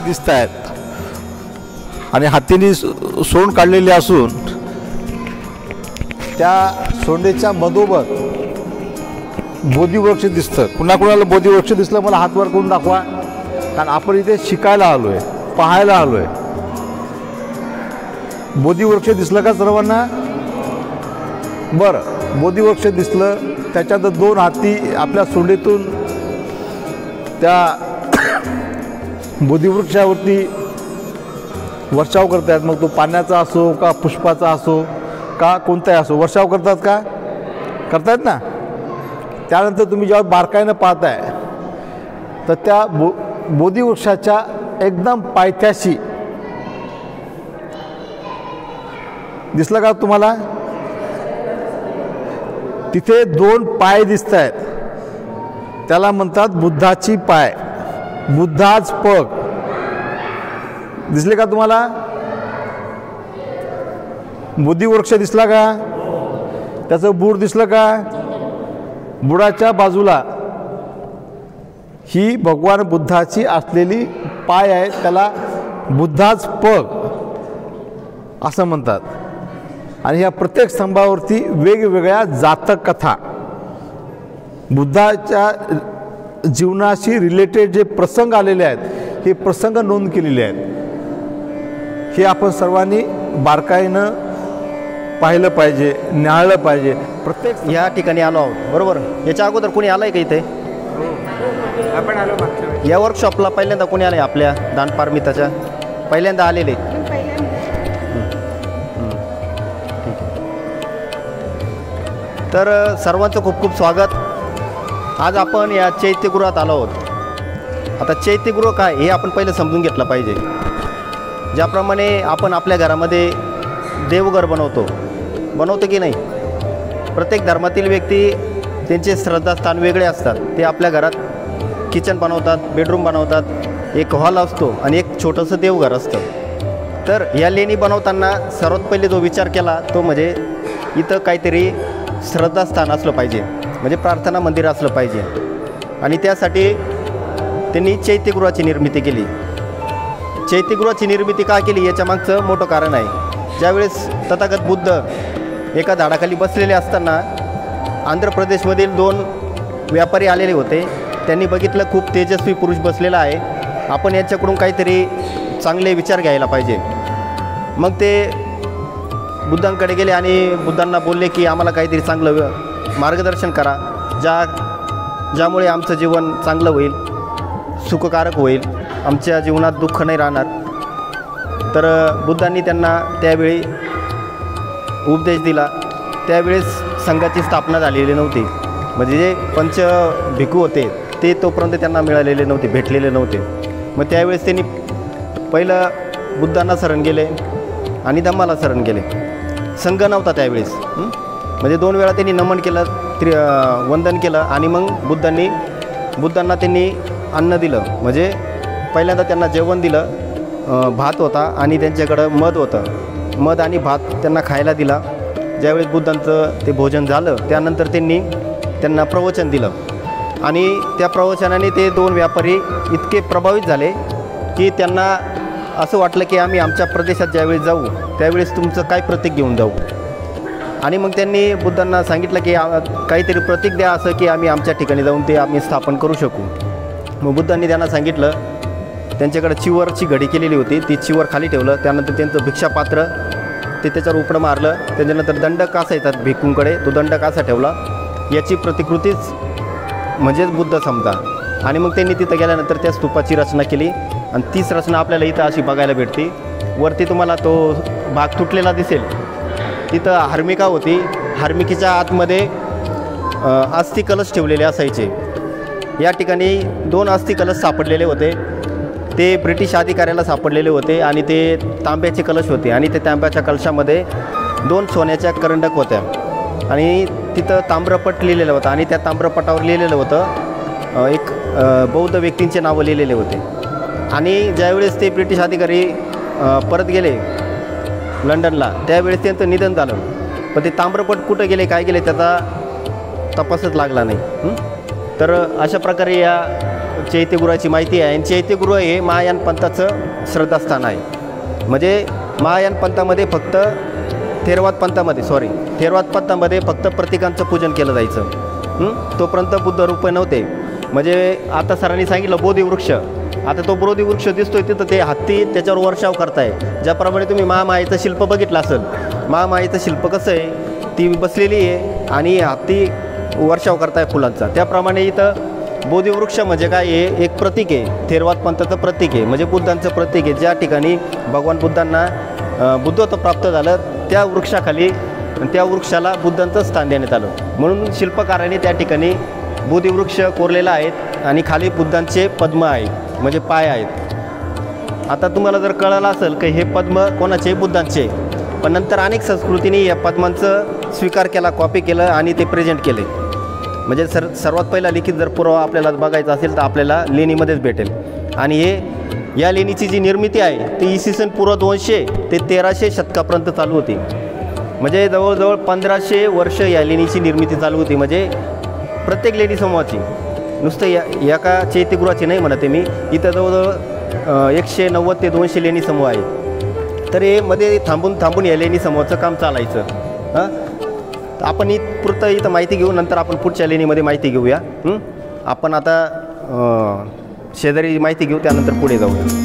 दिसत आहेत आणि हातीने सोंड काढलेली असून त्या सोंडेच्या मधोमध बोधिवृक्ष दिसतं. कुणाकुणाला बोधिवृक्ष दिसलं मला हात वर करून दाखवा, कारण आपण इथे शिकायला आलो आहे, पाहायला आलो आहे. बोधिवृक्ष दिसलं का सर्वांना? बरं, बोधिवृक्ष दिसलं. त्याच्यात 2 हाती आपल्या सोंडेतून त्या बोधिवृक्षावरती वर्षाव करत आहेत. मग तो पाण्याचा असो का पुष्पाचा असो का कोणताही असो, वर्षाव करतात का? करतायत ना. त्यानंतर तुम्ही जेव्हा बारकाईनं पाहताय तर त्या बोधिवृक्षाच्या एकदम पायथ्याशी दिसलं का तुम्हाला? तिथे 2 पाय दिसत आहेत. त्याला म्हणतात बुद्धाची पाय, बुद्धाच पग. दिसले का तुम्हाला? बोधिवृक्ष दिसला का? त्याचं बूड दिसलं का? बुडाच्या बाजूला ही भगवान बुद्धाची असलेली पाय आहे, त्याला बुद्धाच पग असं म्हणतात. आणि ह्या प्रत्येक स्तंभावरती वेगवेगळ्या जातक कथा, बुद्धाच्या जीवनाशी रिलेटेड जे प्रसंग आलेले आहेत हे प्रसंग नोंद केलेले आहेत. हे आपण सर्वांनी बारकाईनं पाहिलं पाहिजे, न्याहाळलं पाहिजे. प्रत्येक या ठिकाणी आलो आहोत, बरोबर. याच्या अगोदर कोणी आलं आहे का इथे? आपण आलो मागच्या वेळी. या वर्कशॉपला पहिल्यांदा कोणी आलं आहे? आपल्या दानपारमिताच्या पहिल्यांदा आलेले. तर सर्वांचं खूप खूप स्वागत. आज आपण या चैत्यगृहात आलो आहोत. आता चैत्यगृह काय हे आपण पहिलं समजून घेतलं पाहिजे. ज्याप्रमाणे आपण आपल्या घरामध्ये देवघर बनवतो की नाही? प्रत्येक धर्मातील व्यक्ती त्यांचे श्रद्धास्थान वेगळे असतात. ते आपल्या घरात किचन बनवतात, बेडरूम बनवतात, एक हॉल असतो आणि एक छोटंसं देवघर असतं. तर या लेणी बनवताना सर्वात पहिले जो विचार केला तो म्हणजे इथं काहीतरी श्रद्धास्थान असलं पाहिजे, म्हणजे प्रार्थना मंदिर असलं पाहिजे. आणि त्यासाठी त्यांनी चैत्यगृहाची निर्मिती केली. चैत्यगृहाची निर्मिती का केली याच्या मागचं मोठं कारण आहे. ज्यावेळेस तथागत बुद्ध एका झाडाखाली बसलेले असताना आंध्र प्रदेशमधील 2 व्यापारी आलेले होते. त्यांनी बघितलं खूप तेजस्वी पुरुष बसलेला आहे, आपण याच्याकडून काहीतरी चांगले विचार घ्यायला पाहिजे. मग ते बुद्धांकडे गेले आणि बुद्धांना बोलले की आम्हाला काहीतरी चांगलं मार्गदर्शन करा, ज्यामुळे आमचं जीवन चांगलं होईल, सुखकारक होईल, आमच्या जीवनात दुःख नाही राहणार. तर बुद्धांनी त्यांना त्यावेळी उपदेश दिला. त्यावेळेस संघाची स्थापना झालेली नव्हती, म्हणजे जे पंच भिक्खू होते ते तोपर्यंत त्यांना मिळालेले नव्हते, भेटलेले नव्हते. मग त्यावेळेस त्यांनी पहिलं बुद्धांना शरण गेले आणि धम्माला शरण गेले. संघ नव्हता त्यावेळेस. म्हणजे 2 वेळा त्यांनी नमन केलं, वंदन केलं आणि मग बुद्धांना त्यांनी अन्न दिलं. म्हणजे पहिल्यांदा त्यांना जेवण दिलं, भात होता आणि त्यांच्याकडं मध होतं. मध आणि भात त्यांना खायला दिला. ज्यावेळेस बुद्धांचं ते भोजन झालं त्यानंतर त्यांना प्रवचन दिलं आणि त्या प्रवचनाने ते 2 व्यापारी इतके प्रभावित झाले की त्यांना असं वाटलं की आम्ही आमच्या प्रदेशात ज्यावेळेस जाऊ त्यावेळेस तुमचं काय प्रतीक घेऊन जाऊ. आणि मग त्यांनी बुद्धांना सांगितलं की काहीतरी प्रतीक द्या असं की आम्ही आमच्या ठिकाणी जाऊन ते आम्ही स्थापन करू शकू. मग बुद्धांनी त्यांना सांगितलं, त्यांच्याकडे चिवरची घडी केलेली होती, ती चिवर खाली ठेवलं. त्यानंतर त्यांचं भिक्षापात्र ते त्याच्यावर उपडं मारलं. त्याच्यानंतर दंडक असा येतात भिक्खूंकडे, तो दंडक असा ठेवला. याची प्रतिकृतीच म्हणजेच बुद्ध समजा. आणि मग त्यांनी तिथं गेल्यानंतर त्या स्तूपाची रचना केली आणि तीच रचना आपल्याला इथं अशी बघायला भेटते. वरती तुम्हाला तो भाग तुटलेला दिसेल, तिथं हार्मिका होती. हार्मिकेच्या आतमध्ये अस्थि कलश ठेवलेले असायचे. या ठिकाणी 2 अस्थि कलश सापडलेले होते. ते ब्रिटिश अधिकाऱ्याला सापडलेले होते आणि ते तांब्याचे कलश होते आणि ते तांब्याच्या कलशामध्ये 2 सोन्याच्या करंडक होत्या आणि तिथं ताम्रपट लिहिलेलं होतं आणि त्या ताम्रपटावर लिहिलेलं होतं एक बौद्ध व्यक्तींचे नावं लिहिलेले होते. आणि ज्यावेळेस ते ब्रिटिश अधिकारी परत गेले लंडनला त्यावेळेस त्यांचं निधन झालं. पण ते ताम्रपट कुठं गेले काय गेले त्याचा तपासच लागला नाही. तर अशा प्रकारे या चैत्यगृहाची माहिती आहे. आणि चैत्यगृह हे महायान पंथाचं श्रद्धास्थान आहे. म्हणजे महायान पंथामध्ये फक्त थेरवाद पंथामध्ये फक्त प्रतीकांचं पूजन केलं जायचं. तोपर्यंत बुद्ध रूप नव्हते. म्हणजे आता सरांनी सांगितलं बोधिवृक्ष, आता तो बोधिवृक्ष दिसतोय तिथं ते हत्ती त्याच्यावर वर्षाव करताय. ज्याप्रमाणे तुम्ही महामायेचं शिल्प बघितलं असेल, महामायेचं शिल्प कसं आहे, ती बसलेली आहे आणि हत्ती वर्षाव करताय फुलांचा. त्याप्रमाणे इथं बोधिवृक्ष म्हणजे काय आहे, एक प्रतीक आहे, थेरवाद पंथाचं प्रतीक आहे, म्हणजे बुद्धांचं प्रतीक आहे. ज्या ठिकाणी भगवान बुद्धांना बुद्धत्व प्राप्त झालं त्या वृक्षाखाली, त्या वृक्षाला बुद्धांचं स्थान देण्यात आलं. म्हणून शिल्पकारांनी त्या ठिकाणी बोधिवृक्ष कोरलेला आहेत आणि खाली बुद्धांचे पद्म आहेत, म्हणजे पाय आहेत. आता तुम्हाला जर कळलं असेल की हे पद्म कोणाचे, बुद्धांचे, पण नंतर अनेक संस्कृतींनी या पद्मांचं स्वीकार केला, कॉपी केलं आणि ते प्रेझेंट केले. म्हणजे सर्वात पहिला लिखित जर पुरावा आपल्याला बघायचा असेल तर आपल्याला लेणीमध्येच भेटेल. आणि या लेणीची जी निर्मिती आहे ती इसवी सन पूर्व 200 ते 1300 शतकापर्यंत चालू होती. म्हणजे जवळजवळ 1500 वर्ष या लेणीची निर्मिती चालू होती. म्हणजे प्रत्येक लेणी समूहाची, नुसतं एका चैत्यगृहाची नाही म्हणते मी, इथं जवळजवळ 190 ते 200 लेणी समूह आहे. तर हे मध्ये थांबून या लेणी समूहाचं काम चालायचं. आपण इथपुरतं इथं माहिती घेऊ, नंतर आपण पुढच्या लेणीमध्ये माहिती घेऊया. आपण आता शेजारी माहिती घेऊ, त्यानंतर पुढे जाऊया.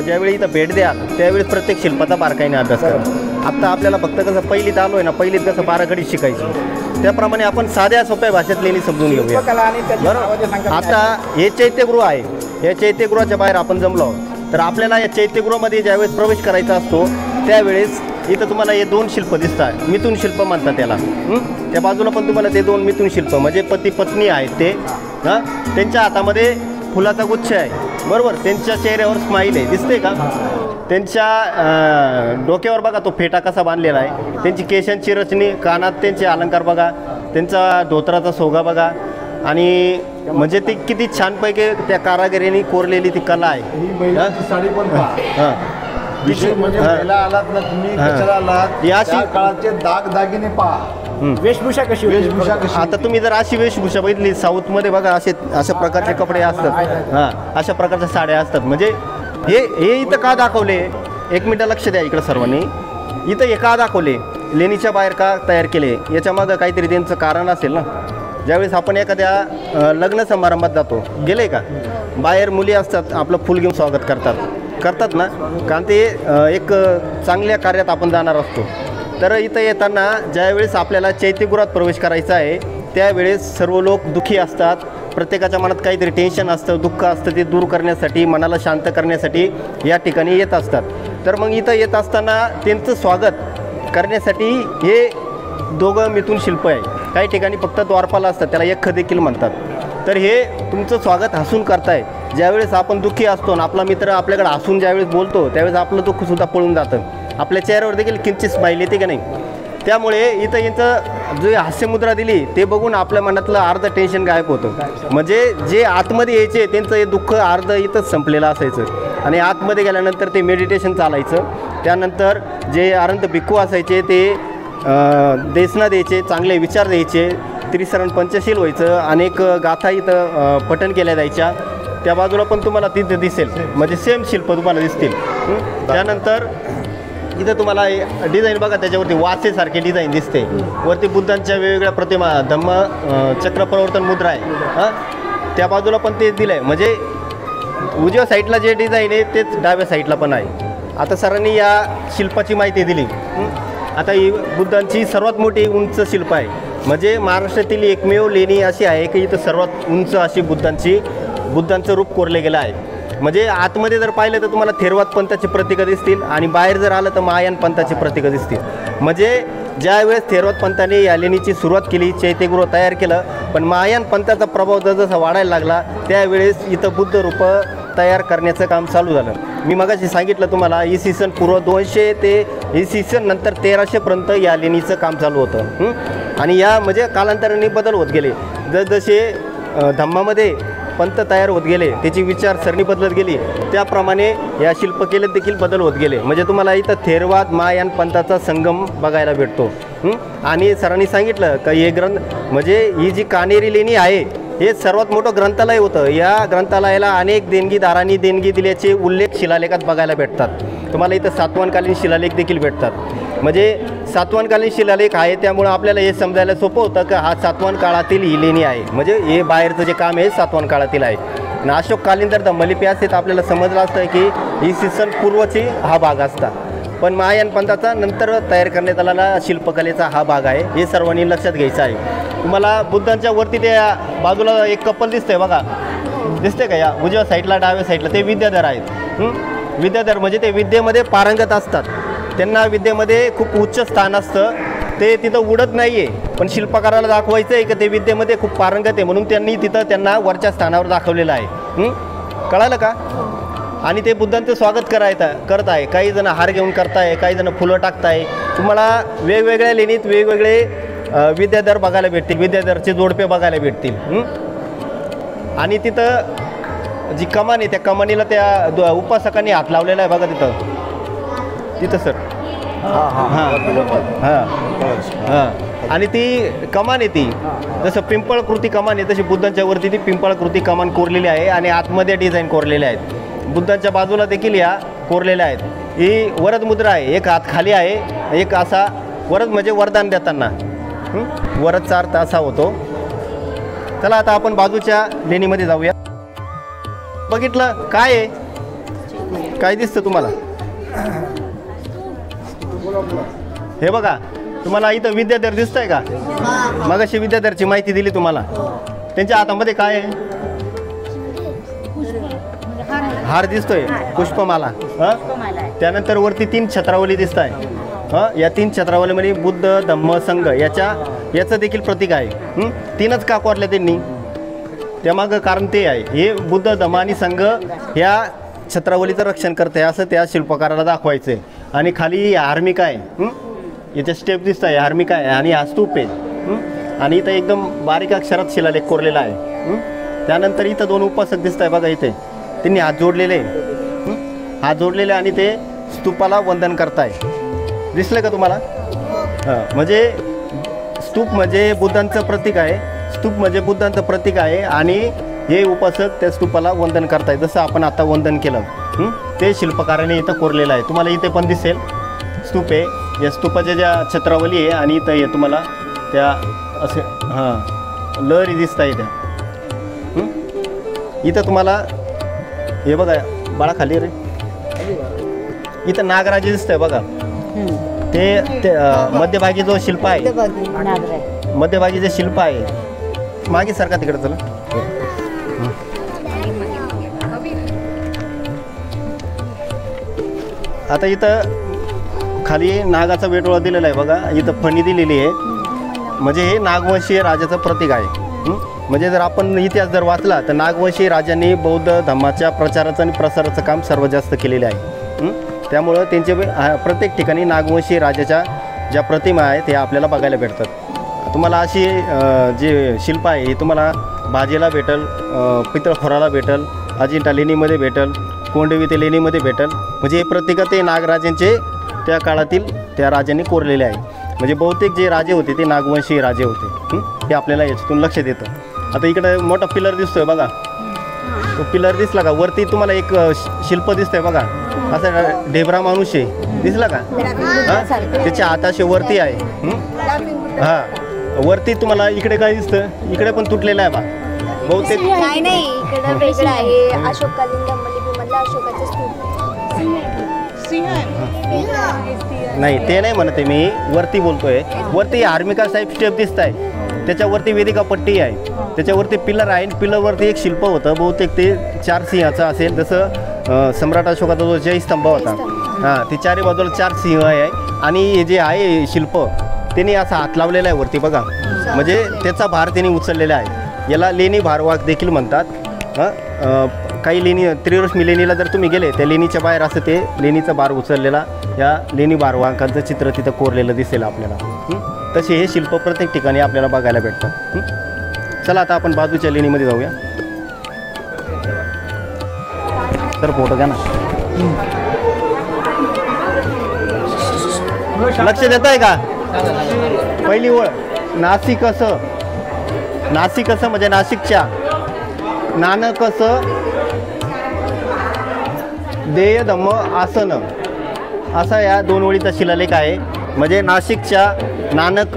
ज्यावेळी इथं भेट द्या त्यावेळेस प्रत्येक शिल्पाचा बारकाईने अभ्यास करा. आत्ता आपल्याला फक्त कसं पहिलीत आलो आहे ना, पहिलीत कसं बाराखडी शिकायची, त्याप्रमाणे आपण साध्या सोप्या भाषेत लेणी समजून घेऊया. बरोबर. आता हे चैत्यगृह आहे, या चैत्यगृहाच्या बाहेर आपण जमलो आहोत. तर आपल्याला या चैत्यगृहामध्ये ज्यावेळेस प्रवेश करायचा असतो त्यावेळेस इथं तुम्हाला हे 2 शिल्प दिसतात, मिथुन शिल्प म्हणतात त्याला. त्या बाजूला पण तुम्हाला ते 2 मिथुन शिल्प म्हणजे पती पत्नी आहेत ते. त्यांच्या हातामध्ये फुलाचा गुच्छ आहे. बरोबर. त्यांच्या चेहऱ्यावर स्माईल आहे, दिसते का? त्यांच्या डोक्यावर बघा तो फेटा कसा बांधलेला आहे, त्यांची केसांची रचनी, कानात त्यांचे अलंकार बघा, त्यांचा धोत्राचा सोगा बघा. आणि म्हणजे ती किती छानपैकी त्या कारागिरीने कोरलेली ती कला आहे. साडी पण पहा. विशेष म्हणजे आलात ना तुम्ही, कशाला आलात, या काळाचे दागदागिने पहा, वेशभूषा कशी. आता तुम्ही जर अशी वेशभूषा बघितली साऊथमध्ये बघा, अशा प्रकारचे कपडे असतात. अशा प्रकारच्या साड्या असतात. म्हणजे हे इथं का दाखवले, एक मिनटं लक्ष द्या इकडं सर्वांनी. इथं हे का दाखवले, लेणीच्या बाहेर का तयार केले, याच्यामागं काहीतरी त्यांचं कारण असेल ना. ज्यावेळेस आपण एखाद्या लग्न समारंभात जातो, गेले का, बाहेर मुली असतात, आपलं फुल घेऊन स्वागत करतात ना, कारण ते एक चांगल्या कार्यात आपण जाणार असतो. तर इथं येताना ज्यावेळेस आपल्याला चैत्यगृहात प्रवेश करायचा आहे त्यावेळेस सर्व लोक दुःखी असतात. प्रत्येकाच्या मनात काहीतरी टेन्शन असतं, दुःख असतं, ते दूर करण्यासाठी, मनाला शांत करण्यासाठी या ठिकाणी येत असतात. तर मग इथं येत असताना त्यांचं स्वागत करण्यासाठी हे 2 मिथुन शिल्प आहे. काही ठिकाणी फक्त द्वारपाल असतात, त्याला यक्ष देखील म्हणतात. तर हे तुमचं स्वागत हसून करताय. ज्यावेळेस आपण दुःखी असतो आणि आपला मित्र आपल्याकडे हसून ज्यावेळेस बोलतो त्यावेळेस आपलं दुःखसुद्धा पळून जातं, आपल्या चेहऱ्यावर देखील किंचित स्माईल येते का नाही. त्यामुळे इथं यांचं जो हास्यमुद्रा दिली ते बघून आपल्या मनातलं अर्ध टेन्शन गायब होतं. म्हणजे जे आतमध्ये यायचे त्यांचं हे दुःख अर्ध इथंच संपलेलं असायचं. आणि आतमध्ये गेल्यानंतर ते मेडिटेशन चालायचं. त्यानंतर जे अरंत भिक्खू असायचे ते देसना द्यायचे, चांगले विचार द्यायचे, त्रिसरण पंचशील व्हायचं, अनेक गाथा इथं पठण केल्या जायच्या. त्या बाजूला पण तुम्हाला तिथं दिसेल, म्हणजे सेम शिल्प तुम्हाला दिसतील. त्यानंतर इथं तुम्हाला डिझाईन बघा, त्याच्यावरती वासेसारखे डिझाईन दिसते. वरती बुद्धांच्या वेगवेगळ्या प्रतिमा, धम्म चक्र प्रवर्तन मुद्रा आहे. हां, त्या बाजूला पण तेच दिलं आहे. म्हणजे उजव्या साईडला जे डिझाईन आहे तेच डाव्या साईडला पण आहे. आता सरांनी या शिल्पाची माहिती दिली. आता ही बुद्धांची सर्वात मोठी उंच शिल्प आहे. म्हणजे महाराष्ट्रातील एकमेव लेणी अशी आहे की इथं सर्वात उंच अशी बुद्धांचं रूप कोरले गेलं आहे. म्हणजे आतमध्ये जर पाहिलं तर तुम्हाला थेरवाद पंथाची प्रतीकं दिसतील आणि बाहेर जर आलं तर महायान पंथाची प्रतीकं दिसतील. म्हणजे ज्यावेळेस थेरवाद पंथाने या लेणीची सुरुवात केली, चैत्यगृह तयार केलं, पण महायान पंथाचा प्रभाव जसा वाढायला लागला त्यावेळेस इथं बुद्ध रूपं तयार करण्याचं काम चालू झालं. मी मगाशी सांगितलं तुम्हाला, इसवी सन पूर्व 200 ते इसवी सन नंतर 1300पर्यंत या लेणीचं काम चालू होतं. आणि या म्हणजे कालांतराने बदल होत गेले. जसजसे धम्मामध्ये पंथ तयार होत गेले, त्याची विचारसरणी बदलत गेली, त्याप्रमाणे या शिल्पकलेत देखील बदल होत गेले. म्हणजे तुम्हाला इथं थेरवाद महायान पंथाचा संगम बघायला भेटतो. आणि सरांनी सांगितलं का हे म्हणजे ही जी कानेरी लेणी आहे हे सर्वात मोठं ग्रंथालय होतं. या ग्रंथालयाला अनेक देणगीदारांनी देणगी दिल्याचे उल्लेख शिलालेखात बघायला भेटतात. तुम्हाला इथं सातवाहनकालीन शिलालेख देखील भेटतात. म्हणजे सातवाहनकालीन शिलालेख आहे त्यामुळं आपल्याला हे समजायला सोपं होतं की हा सातवाहन काळातील ही लेणी आहे. म्हणजे हे बाहेरचं जे काम आहे सातवाहन काळातील आहे. आणि अशोककालीन जर धम्मलिपी असते तर आपल्याला समजलं असतं की इसवी सन पूर्वची हा भाग असता. पण महायान पंथाचा नंतर तयार करण्यात आलेला शिल्पकलेचा हा भाग आहे. हे सर्वांनी लक्षात घ्यायचं आहे. तुम्हाला बुद्धांच्या वरती त्या बाजूला एक कपल दिसतंय बघा, दिसते का? या उजव्या साईडला डाव्या साईडला ते विद्याधर आहेत. विद्याधर म्हणजे ते विद्येमध्ये पारंगत असतात. त्यांना विद्येमध्ये खूप उच्च स्थान असतं. ते तिथं उडत नाही आहे, पण शिल्पकाराला दाखवायचं आहे की ते विद्येमध्ये खूप पारंगत आहे म्हणून त्यांनी तिथं त्यांना वरच्या स्थानावर दाखवलेलं आहे. कळालं का? आणि ते बुद्धांचं स्वागत करत आहे. काही जण हार घेऊन करताय, काही जण फुलं टाकताय. तुम्हाला वेगवेगळ्या लेणीत वेगवेगळे विद्याधर बघायला भेटतील, विद्याधरचे जोडपे बघायला भेटतील. आणि तिथं जी कमान आहे त्या कमानीला त्या उपासकांनी हात लावलेला आहे बघा तिथं सर. हां. आणि ती कमान आहे, ती जसं पिंपळकृती कमान आहे तशी बुद्धांच्या वरती ती पिंपळकृती कमान कोरलेली आहे आणि आतमध्ये डिझाईन कोरलेले आहेत. बुद्धांच्या बाजूला देखील या कोरलेल्या आहेत. ही वरद मुद्रा आहे. एक हात खाली आहे, एक असा वरद म्हणजे वरदान देताना वरदचा अर्थ असा होतो. चला आता आपण बाजूच्या लेणीमध्ये जाऊया. बघितलं काय आहे? काय दिसतं तुम्हाला? हे बघा, तुम्हाला इथं विद्याधर दिसतंय का? मगाशी विद्याधरची माहिती दिली तुम्हाला. त्यांच्या हातामध्ये काय आहे? हार दिसतोय, पुष्पमाला. त्यानंतर वरती 3 छत्रावली दिसत आहे. या 3 छत्रावलीमध्ये बुद्ध धम्म संघ याचं देखील प्रतीक आहे. 3च का कोरले त्यांनी? त्यामागं कारण ते आहे, हे बुद्ध धम्म आणि संघ ह्या छत्रावलीचं रक्षण करते असं त्या शिल्पकाराला दाखवायचं आहे. आणि खाली हार्मिका आहे, याच्या स्टेप दिसत आहे, हार्मिका आहे आणि हा स्तूप आहे. आणि इथं एकदम बारीक अक्षरात शिलालेख कोरलेला आहे. त्यानंतर इथं 2 उपासक दिसत आहे बघा, इथे त्यांनी हात जोडलेले, हात जोडलेले आणि ते स्तूपाला वंदन करताय. दिसलं का तुम्हाला? म्हणजे स्तूप म्हणजे बुद्धांचं प्रतीक आहे. स्तूप म्हणजे बुद्धांचं प्रतीक आहे आणि हे उपासक त्या स्तूपाला वंदन करताय, जसं आपण आता वंदन केलं ते शिल्पकाराने इथं कोरलेलं आहे. तुम्हाला इथे पण दिसेल स्तूप आहे. या स्तूपाच्या ज्या छत्रावली आहे आणि इथं हे तुम्हाला त्या असे लहरी दिसत आहे त्या. इथं तुम्हाला हे बघा, बाळा खाली रे, इथं नागराज दिसतंय बघा. ते मध्यभागी जो शिल्प आहे, मध्यभागी जे शिल्प आहे, मागे सारखा तिकडे चला. आता इथं खाली नागाचा वेटोळा दिलेला आहे बघा, इथं फणी दिलेली आहे. म्हणजे हे नागवंशीय राजाचं प्रतीक आहे. म्हणजे जर आपण इतिहास जर वाचला तर नागवंशीय राजांनी बौद्ध धर्माच्या प्रचाराचं आणि प्रसाराचं काम सर्वात जास्त केलेले आहे. त्यामुळं त्यांचे प्रत्येक ठिकाणी नागवंशीय राजाच्या ज्या प्रतिमा आहेत ते आपल्याला बघायला भेटतात. तुम्हाला अशी जे शिल्प आहे हे तुम्हाला भाजेला भेटल, पितळखोराला भेटल, अजिंठा लेणीमध्ये भेटल, कोंडवी ते लेणीमध्ये भेटेल. म्हणजे हे प्रत्येक ते नागराजांचे त्या काळातील त्या राजांनी कोरलेले आहे. म्हणजे बहुतेक जे राजे होते ते नागवंशी राजे होते. हे आपल्याला याच्यातून लक्षात येतं. आता इकडे मोठा पिलर दिसतोय बघा, तो पिलर दिसला का? वरती तुम्हाला एक शिल्प दिसतंय बघा, असं ढेबरा माणूस आहे, दिसला का? हां, त्याच्या हाताशी वरती आहे. हां, वरती तुम्हाला इकडे काय दिसतं? इकडे पण तुटलेलं आहे बा बहुतेक. नाही इकडं वेगळं आहे. अशोककालीन दंबलिपीमधला अशोकाचं स्तूप. नाही ते नाही म्हणते मी, वरती बोलतोय. वरती हार्मिका साहेब स्टेप दिसत आहे, त्याच्यावरती वेदिका पट्टी आहे, त्याच्यावरती पिलर आहे. पिलरवरती एक शिल्प होतं, बहुतेक ते 4 सिंहाचं असेल. जसं सम्राट अशोकाचा जो जयस्तंभ होता, हां, ते चारी बाजूला 4 सिंह आहे. आणि हे जे आहे शिल्प त्यांनी असा हात लावलेला आहे वरती बघा, म्हणजे त्याचा भार त्यांनी उचललेला आहे. याला लेणी भारवाहक देखील म्हणतात. काही लेणी त्रिरश्मी लेणीला जर तुम्ही गेले, त्या लेणीच्या बाहेर असं ते लेणीचा भार उचललेला या लेणी भारवाहकांचं चित्र तिथं कोरलेलं दिसेल आपल्याला. तसे हे शिल्प प्रत्येक ठिकाणी आपल्याला बघायला भेटतात. चला आता आपण बाजूच्या लेणीमध्ये जाऊया. तर फोटो घ्या ना. लक्ष देत आहे का? पहिली ओळ नाशिक असं, नाशिक असं म्हणजे नाशिकच्या, नानक असं देय धम्म आसन, असा या 2 ओळीचा शिलालेख आहे. म्हणजे नाशिकच्या नानक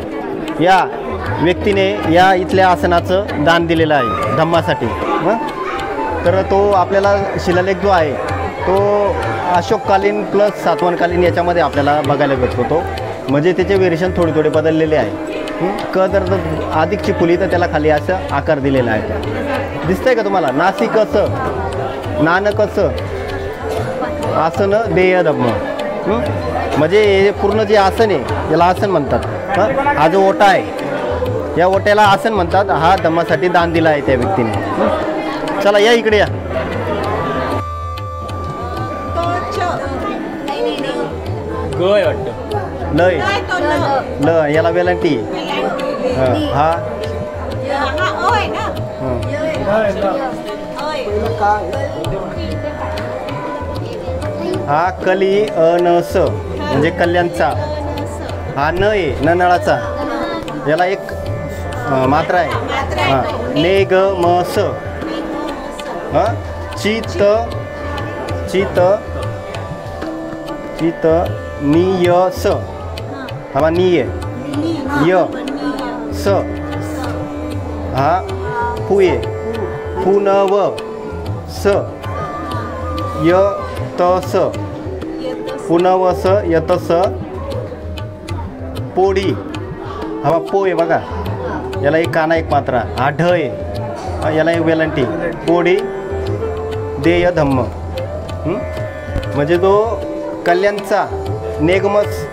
या व्यक्तीने या इथल्या आसनाचं दान दिलेलं आहे धम्मासाठी. तर तो आपल्याला शिलालेख जो आहे तो अशोककालीन प्लस सातवाहनकालीन याच्यामध्ये आपल्याला बघायला भेटतो. तो म्हणजे त्याचे व्हेरिएशन थोडे बदललेले आहे. क जर अधिकची फुली तर त्याला खाली असं आकार दिलेला आहे. दिसतंय का तुम्हाला? नाशिक असं, नानक असं आसन देय धम्म. म्हणजे हे पूर्ण जे आसन आहे याला आसन म्हणतात. हा जो ओटा आहे या ओट्याला आसन म्हणतात. हा धम्मासाठी दान दिला आहे त्या व्यक्तीने. चला या इकडे या. लय ल याला वेलांटी. हा हा कली अनस म्हणजे कल्याणचा. हा न आहे नळाचा, याला एक मात्रा आहे. हां ने ग म स. हां चित चित चित निय स. हा निय य स. हा पुये पुनव स य तस पुनवस यतस. पोडी हा पो आहे बघा, याला एक काना एक मात्रा. हा ढ आहे, याला एक वेलांटी. पोडी देय धम्म म्हणजे तो कल्याणचा नेगमस.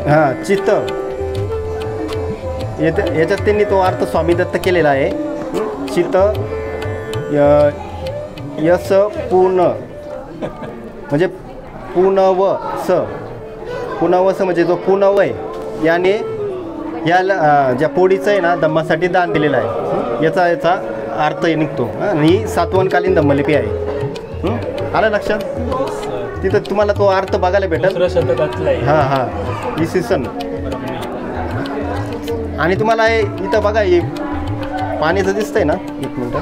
हां चित्त याच्यात त्यांनी तो अर्थ स्वामी दत्त केलेला आहे. चित्त यस पूर्ण म्हणजे पुनव स. पुनवस म्हणजे जो पुनव आहे याने याला ज्या पोडीचं आहे ना धम्मासाठी दान दिलेलं आहे, याचा अर्थ निघतो. आणि सातवाहनकालीन धम्मलिपी आहे. आलं लक्षात? तिथं तुम्हाला तो अर्थ बघायला भेटेल. हां हां इसवी सन. आणि तुम्हाला इथं बघा हे पाण्याचं दिसतंय ना. एक मिनटं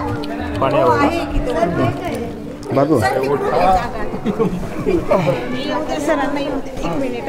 बघू. पहिले